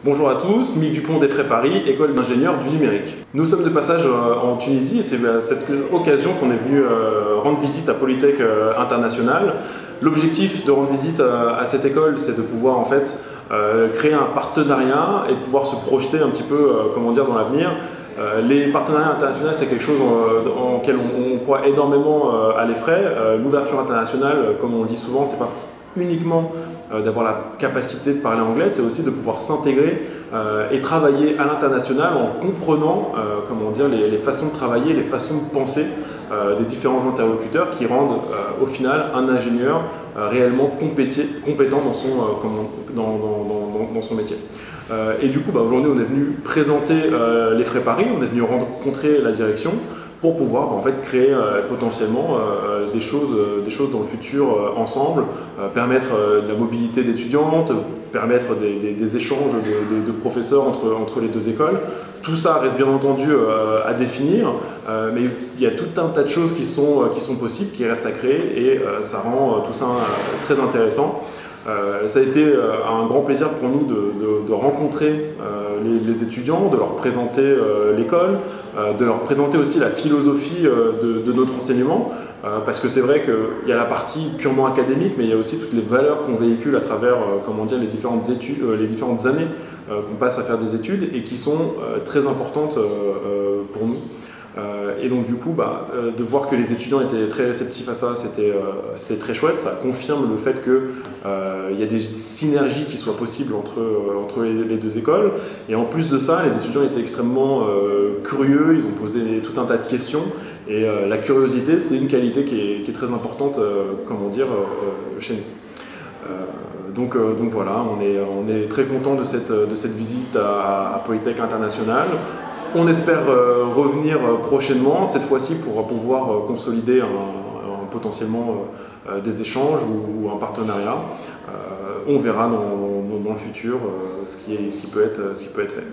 Bonjour à tous, Mick Dupont des Frais Paris, école d'ingénieurs du numérique. Nous sommes de passage en Tunisie et c'est à cette occasion qu'on est venu rendre visite à Polytech International. L'objectif de rendre visite à cette école, c'est de pouvoir en fait créer un partenariat et de pouvoir se projeter un petit peu comment dire, dans l'avenir. Les partenariats internationaux, c'est quelque chose en lequel on croit énormément à l'effray. L'ouverture internationale, comme on le dit souvent, c'est pas uniquement d'avoir la capacité de parler anglais, c'est aussi de pouvoir s'intégrer et travailler à l'international en comprenant comment dire, les façons de travailler, les façons de penser des différents interlocuteurs qui rendent au final un ingénieur réellement compétent dans son métier. Et du coup, aujourd'hui, on est venu présenter les Frais Paris, on est venu rencontrer la direction pour pouvoir en fait créer potentiellement des choses dans le futur ensemble, permettre de la mobilité d'étudiantes, permettre des échanges de professeurs entre les deux écoles. Tout ça reste bien entendu à définir, mais il y a tout un tas de choses qui sont possibles, qui restent à créer et ça rend tout ça très intéressant. Ça a été un grand plaisir pour nous de rencontrer les étudiants, de leur présenter l'école, de leur présenter aussi la philosophie de notre enseignement, parce que c'est vrai qu'il y a la partie purement académique, mais il y a aussi toutes les valeurs qu'on véhicule à travers comment dire, les différentes années qu'on passe à faire des études et qui sont très importantes pour nous. Et donc du coup, de voir que les étudiants étaient très réceptifs à ça, c'était très chouette. Ça confirme le fait qu'il y a des synergies qui soient possibles entre les deux écoles. Et en plus de ça, les étudiants étaient extrêmement curieux, ils ont posé tout un tas de questions. Et la curiosité, c'est une qualité qui est très importante comment dire, chez nous. Donc voilà, on est très content de cette visite à Polytech International. On espère revenir prochainement, cette fois-ci pour pouvoir consolider potentiellement des échanges ou un partenariat. On verra dans le futur ce qui peut être fait.